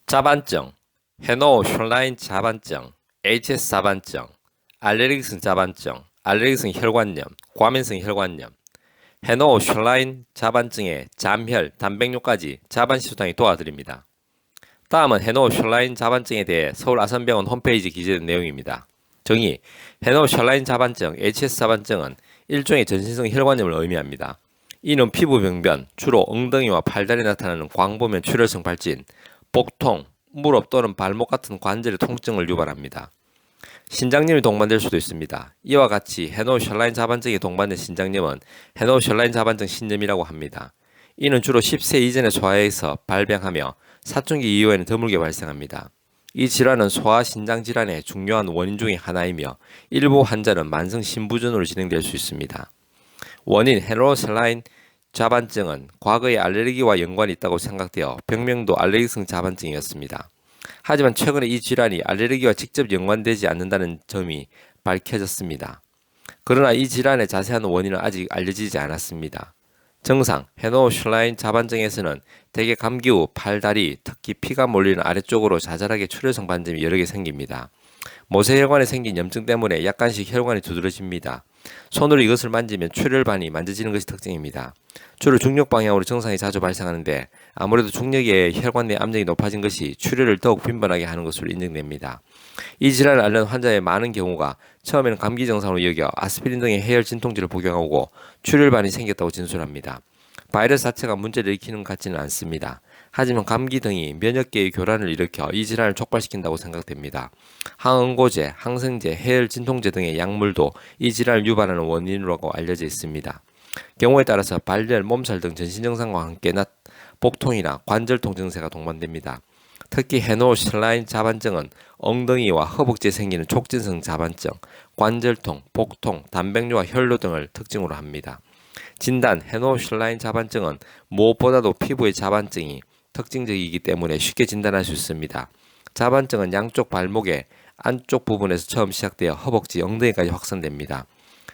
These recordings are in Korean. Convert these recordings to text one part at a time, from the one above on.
자반증, 헤노-슐라인 자반증, HS 자반증, 알레르기성 자반증, 알레르기성 혈관염, 과민성 혈관염, 헤노-슐라인 자반증의 잠 혈, 단백뇨까지 자반시술탕이 도와드립니다. 다음은 헤노-슐라인 자반증에 대해 서울 아산병원 홈페이지에 기재된 내용입니다. 정의: 헤노-슐라인 자반증, HS 자반증은 일종의 전신성 혈관염을 의미합니다. 이는 피부 병변, 주로 엉덩이와 팔다리에 나타나는 광범위한 출혈성 발진, 복통, 무릎 또는 발목 같은 관절의 통증을 유발합니다. 신장염이 동반될 수도 있습니다. 이와 같이 헤노-슐라인 자반증이 동반된 신장염은 헤노-슐라인 자반증 신염이라고 합니다. 이는 주로 10세 이전의 소아에서 발병하며 사춘기 이후에는 드물게 발생합니다. 이 질환은 소아 신장 질환의 중요한 원인 중의 하나이며 일부 환자는 만성 신부전으로 진행될 수 있습니다. 원인 헤노-슐라인 자반증은 과거의 알레르기와 연관이 있다고 생각되어 병명도 알레르기성 자반증이었습니다. 하지만 최근에 이 질환이 알레르기와 직접 연관되지 않는다는 점이 밝혀졌습니다. 그러나 이 질환의 자세한 원인은 아직 알려지지 않았습니다. 증상: 헤노-슐라인 자반증에서는 대개 감기 후 팔, 다리, 특히 피가 몰리는 아래쪽으로 자잘하게 출혈성 반점이 여러 개 생깁니다. 모세혈관에 생긴 염증 때문에 약간씩 혈관이 두드러집니다. 손으로 이것을 만지면 출혈반이 만져지는 것이 특징입니다. 주로 중력 방향으로 증상이 자주 발생하는데 아무래도 중력에 의해 혈관 내 압력이 높아진 것이 출혈을 더욱 빈번하게 하는 것으로 인정됩니다. 이 질환을 앓는 환자의 많은 경우가 처음에는 감기 증상으로 여겨 아스피린 등의 해열 진통제를 복용하고 출혈반이 생겼다고 진술합니다. 바이러스 자체가 문제를 일으키는 것 같지는 않습니다. 하지만 감기 등이 면역계의 교란을 일으켜 이 질환을 촉발시킨다고 생각됩니다. 항응고제, 항생제, 해열 진통제 등의 약물도 이 질환을 유발하는 원인으로 알려져 있습니다. 경우에 따라서 발열, 몸살 등 전신 증상과 함께 복통이나 관절통 증세가 동반됩니다. 특히 헤노-슐라인 자반증은 엉덩이와 허벅지에 생기는 촉진성 자반증, 관절통, 복통, 단백뇨와 혈뇨 등을 특징으로 합니다. 진단: 헤노-슐라인 자반증은 무엇보다도 피부의 자반증이 특징적이기 때문에 쉽게 진단할 수 있습니다. 자반증은 양쪽 발목의 안쪽 부분에서 처음 시작되어 허벅지, 엉덩이까지 확산됩니다.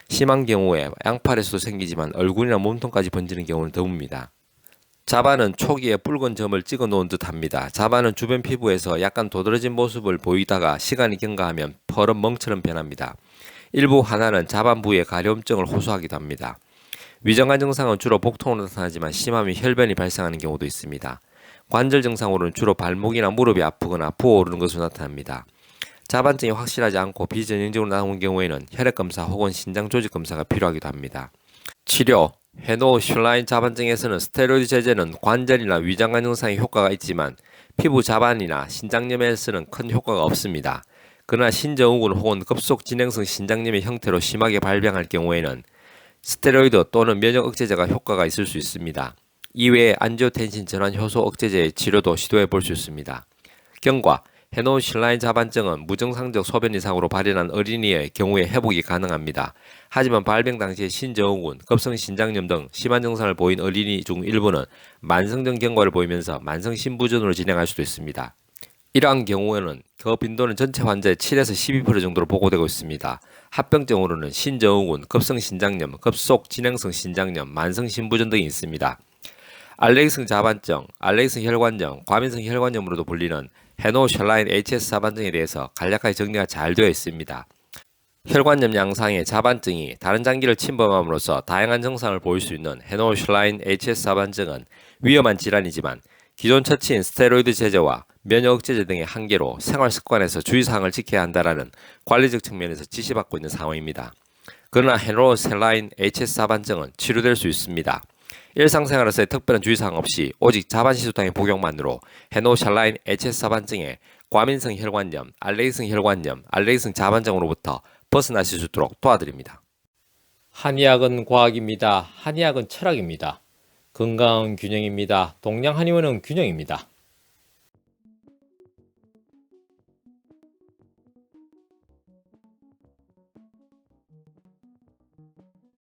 심한 경우에 양팔에서도 생기지만 얼굴이나 몸통까지 번지는 경우는 드뭅니다. 자반은 초기에 붉은 점을 찍어 놓은 듯 합니다. 자반은 주변 피부에서 약간 도드라진 모습을 보이다가 시간이 경과하면 퍼런 멍처럼 변합니다. 일부 하나는 자반 부위의 가려움증을 호소하기도 합니다. 위장관 증상은 주로 복통으로 나타나지만 심하면 혈변이 발생하는 경우도 있습니다. 관절 증상으로는 주로 발목이나 무릎이 아프거나 부어오르는 것으로 나타납니다. 자반증이 확실하지 않고 비전형적으로 나온 경우에는 혈액검사 혹은 신장조직검사가 필요하기도 합니다. 치료: 헤노-슐라인 자반증에서는 스테로이드 제제는 관절이나 위장관 증상에 효과가 있지만 피부 자반이나 신장염에서는 큰 효과가 없습니다. 그러나 신증후군 혹은 급속 진행성 신장염의 형태로 심하게 발병할 경우에는 스테로이드 또는 면역 억제제가 효과가 있을 수 있습니다. 이외에 안지오텐신 전환 효소 억제제의 치료도 시도해 볼 수 있습니다. 경과: 헤노-슐라인 자반증은 무증상적 소변 이상으로 발현한 어린이의 경우에 회복이 가능합니다. 하지만 발병 당시에 신증후군, 급성 신장염 등 심한 증상을 보인 어린이 중 일부는 만성적 경과를 보이면서 만성 신부전으로 진행할 수도 있습니다. 이러한 경우에는 그 빈도는 전체 환자의 7에서 12% 정도로 보고되고 있습니다. 합병증으로는 신증후군, 급성 신장염, 급속 진행성 신장염, 만성 신부전 등이 있습니다. 알레르기성 자반증, 알레르기성 혈관염, 과민성 혈관염으로도 불리는 헤노-슐라인 HS 자반증에 대해서 간략하게 정리가 잘 되어 있습니다. 혈관염 양상의 자반증이 다른 장기를 침범함으로써 다양한 증상을 보일 수 있는 헤노-슐라인 HS 자반증은 위험한 질환이지만 기존 처치인 스테로이드 제제와 면역 억제제 등의 한계로 생활 습관에서 주의사항을 지켜야 한다라는 관리적 측면에서 지시받고 있는 상황입니다. 그러나 헤노-슐라인 HS 자반증은 치료될 수 있습니다. 일상생활에서의 특별한 주의사항 없이 오직 자반시술탕의 복용만으로 헤노-슐라인 HS 자반증의 과민성 혈관염, 알레르기성 혈관염, 알레르기성 자반증으로부터 벗어나실 수 있도록 도와드립니다. 한의학은 과학입니다. 한의학은 철학입니다. 건강은 균형입니다. 동양 한의원은 균형입니다.